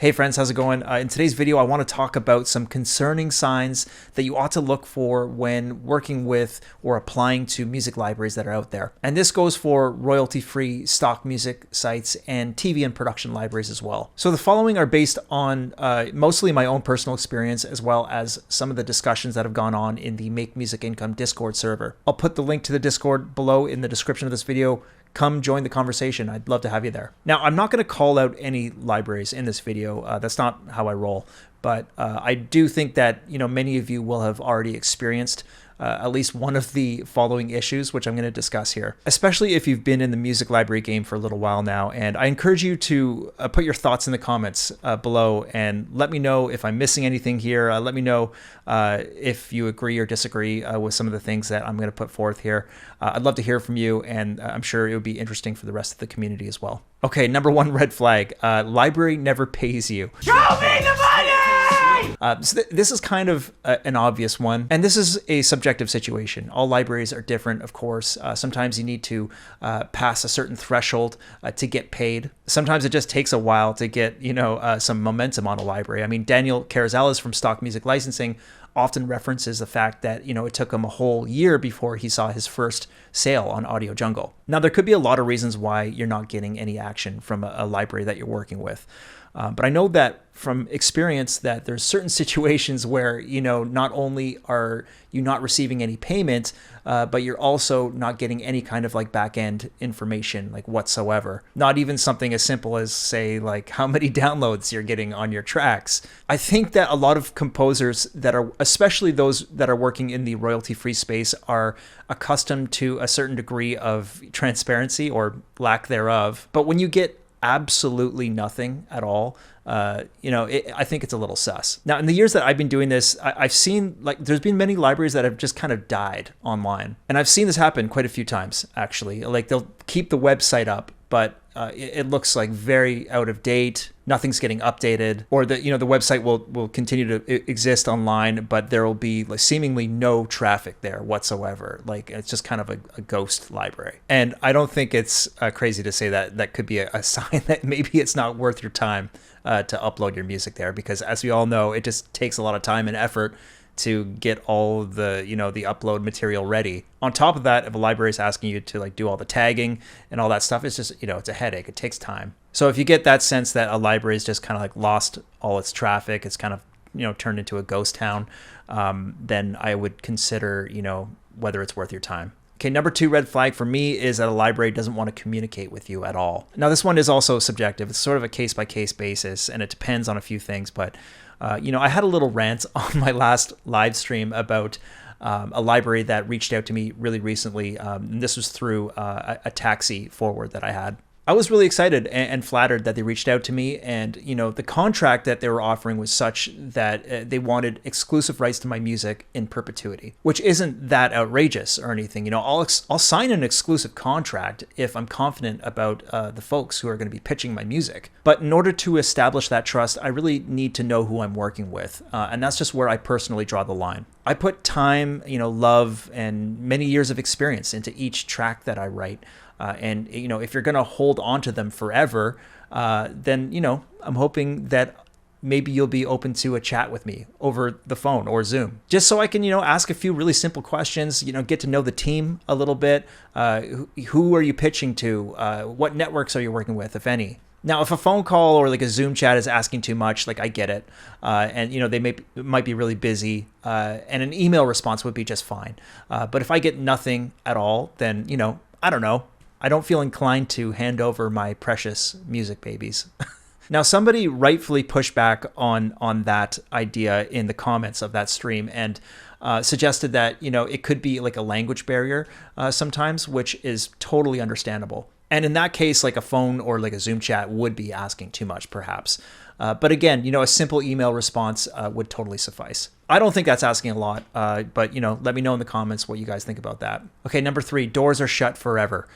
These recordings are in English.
Hey friends, how's it going? In today's video, I want to talk about some concerning signs that you ought to look for when working with or applying to music libraries that are out there. And this goes for royalty-free stock music sites and TV and production libraries as well. So the following are based on mostly my own personal experience, as well as some of the discussions that have gone on in the Make Music Income Discord server. I'll put the link to the Discord below in the description of this video. Come join the conversation. I'd love to have you there. Now, I'm not going to call out any libraries in this video. That's not how I roll. But I do think that many of you will have already experienced at least one of the following issues, which I'm going to discuss here, especially if you've been in the music library game for a little while now. And I encourage you to put your thoughts in the comments below and let me know if I'm missing anything here. Let me know if you agree or disagree with some of the things that I'm going to put forth here. I'd love to hear from you, and I'm sure it would be interesting for the rest of the community as well. Okay, number one red flag, library never pays you. Show me the money! So this is kind of an obvious one, and this is a subjective situation. All libraries are different, of course. Sometimes you need to pass a certain threshold to get paid. Sometimes it just takes a while to get, some momentum on a library. I mean, Daniel Carrizales from Stock Music Licensing often references the fact that, it took him a whole year before he saw his first sale on Audio Jungle. Now, there could be a lot of reasons why you're not getting any action from a library that you're working with. But I know that from experience that there's certain situations where, not only are you not receiving any payment, but you're also not getting any kind of back-end information whatsoever. Not even something as simple as, say, how many downloads you're getting on your tracks. I think that a lot of composers that are, especially those that are working in the royalty-free space, are accustomed to a certain degree of transparency or lack thereof. But when you get absolutely nothing at all, I think it's a little sus. Now, in the years that I've been doing this, I've seen there's been many libraries that have just kind of died online. And I've seen this happen quite a few times, actually. They'll keep the website up, but it looks very out of date. Nothing's getting updated, or the website will continue to exist online, but there will be seemingly no traffic there whatsoever. It's just kind of a ghost library. And I don't think it's crazy to say that that could be a sign that maybe it's not worth your time to upload your music there, because as we all know, it just takes a lot of time and effort to get all the the upload material ready. On top of that, if a library is asking you to do all the tagging and all that stuff, it's just it's a headache. It takes time. So if you get that sense that a library is just kind of lost all its traffic, it's kind of turned into a ghost town, then I would consider whether it's worth your time. Okay, number two red flag for me is that a library doesn't want to communicate with you at all. Now, this one is also subjective. It's sort of a case-by-case basis, and it depends on a few things. But, I had a little rant on my last live stream about a library that reached out to me really recently. And this was through a taxi forward that I had. I was really excited and flattered that they reached out to me, and the contract that they were offering was such that they wanted exclusive rights to my music in perpetuity, which isn't that outrageous or anything. I'll sign an exclusive contract if I'm confident about the folks who are going to be pitching my music. But in order to establish that trust, I really need to know who I'm working with, and that's just where I personally draw the line. I put time, love, and many years of experience into each track that I write. And if you're going to hold on to them forever, then, I'm hoping that maybe you'll be open to a chat with me over the phone or Zoom, just so I can, ask a few really simple questions, get to know the team a little bit. Who are you pitching to? What networks are you working with, if any? Now, if a phone call or a Zoom chat is asking too much, I get it. And, they might be really busy, and an email response would be just fine. But if I get nothing at all, then, I don't know. I don't feel inclined to hand over my precious music babies. Now, somebody rightfully pushed back on that idea in the comments of that stream and suggested that, it could be a language barrier sometimes, which is totally understandable. And in that case, a phone or a Zoom chat would be asking too much, perhaps. But again, a simple email response would totally suffice. I don't think that's asking a lot, but, let me know in the comments what you guys think about that. Okay, number three, doors are shut forever.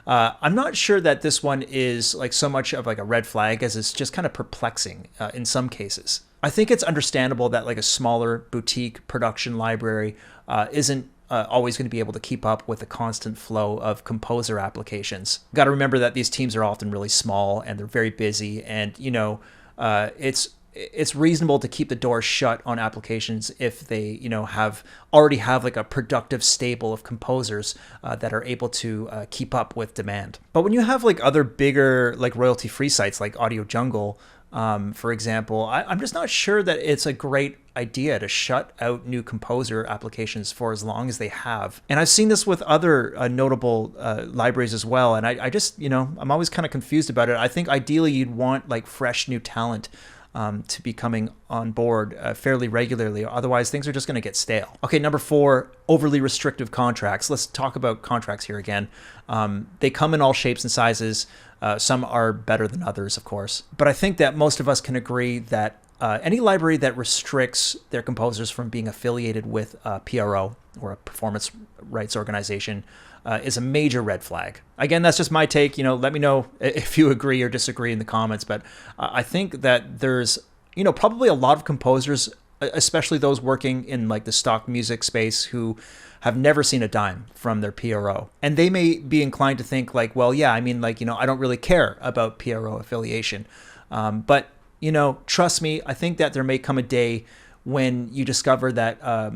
I'm not sure that this one is so much of a red flag as it's just kind of perplexing in some cases. I think it's understandable that a smaller boutique production library isn't always going to be able to keep up with the constant flow of composer applications. Got to remember that these teams are often really small and they're very busy, and it's reasonable to keep the door shut on applications if they already have like a productive stable of composers that are able to keep up with demand. But when you have like other bigger like royalty free sites like Audio Jungle, for example, I'm just not sure that it's a great idea to shut out new composer applications for as long as they have. And I've seen this with other notable libraries as well. And I just, I'm always kind of confused about it. I think ideally you'd want like fresh new talent to be coming on board fairly regularly. Otherwise, things are just going to get stale. Okay, number 4, overly restrictive contracts. Let's talk about contracts here again. They come in all shapes and sizes. Some are better than others, of course. But I think that most of us can agree that any library that restricts their composers from being affiliated with a PRO or a performance rights organization is a major red flag. Again, that's just my take. Let me know if you agree or disagree in the comments. But I think that there's, probably a lot of composers, especially those working in like the stock music space, who have never seen a dime from their PRO. And they may be inclined to think like, well, yeah, I mean, like, I don't really care about PRO affiliation. But, trust me, I think that there may come a day when you discover that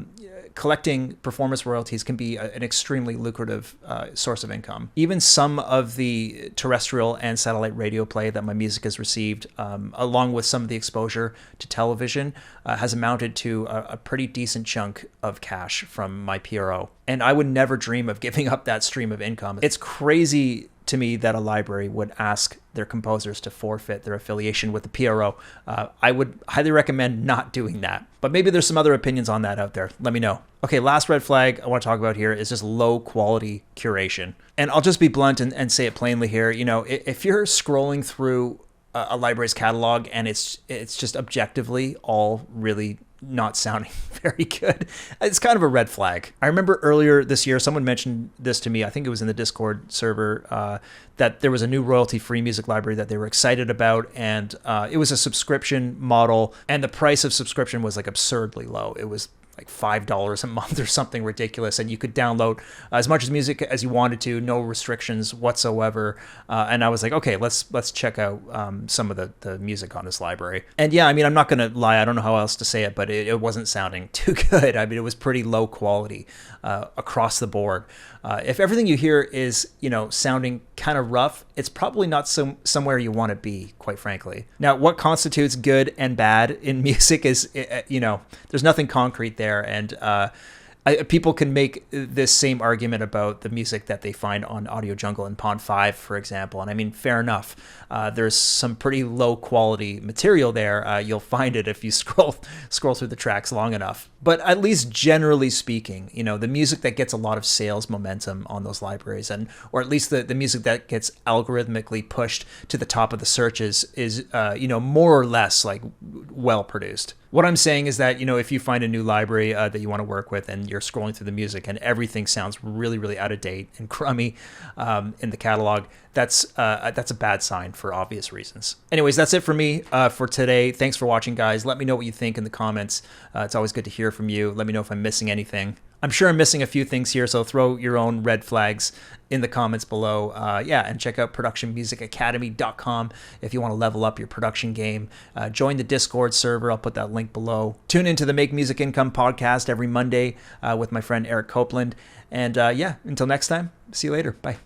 collecting performance royalties can be an extremely lucrative source of income. Even some of the terrestrial and satellite radio play that my music has received, along with some of the exposure to television, has amounted to a pretty decent chunk of cash from my PRO. And I would never dream of giving up that stream of income. It's crazy to me that a library would ask their composers to forfeit their affiliation with the PRO. I would highly recommend not doing that. But maybe there's some other opinions on that out there. Let me know. Okay, last red flag I want to talk about here is just low quality curation. And I'll just be blunt and say it plainly here. If you're scrolling through a library's catalog and it's just objectively all really not sounding very good, it's kind of a red flag. I remember earlier this year, someone mentioned this to me. I think it was in the Discord server, that there was a new royalty-free music library that they were excited about, and it was a subscription model, and the price of subscription was like absurdly low. It was like $5 a month or something ridiculous, and you could download as much music as you wanted to, no restrictions whatsoever. And I was like, okay, let's check out some of the music on this library. And yeah, I mean, I'm not gonna lie, I don't know how else to say it, but it wasn't sounding too good. I mean, it was pretty low quality across the board. If everything you hear is, sounding kind of rough, it's probably not somewhere you want to be, quite frankly. Now, what constitutes good and bad in music is, there's nothing concrete there. And people can make this same argument about the music that they find on Audio Jungle and Pond5, for example. And I mean, fair enough. There's some pretty low quality material there. You'll find it if you scroll through the tracks long enough. But at least generally speaking, the music that gets a lot of sales momentum on those libraries, or at least the music that gets algorithmically pushed to the top of the searches is, more or less like well produced. What I'm saying is that, if you find a new library that you want to work with and you're scrolling through the music and everything sounds really, really out of date and crummy in the catalog, that's a bad sign for obvious reasons. Anyways, that's it for me for today. Thanks for watching, guys. Let me know what you think in the comments. It's always good to hear from you. Let me know if I'm missing anything. I'm sure I'm missing a few things here, so throw your own red flags in the comments below. And check out productionmusicacademy.com if you want to level up your production game. Join the Discord server. I'll put that link below. Tune into the Make Music Income podcast every Monday with my friend Eric Copeland. And until next time, see you later. Bye.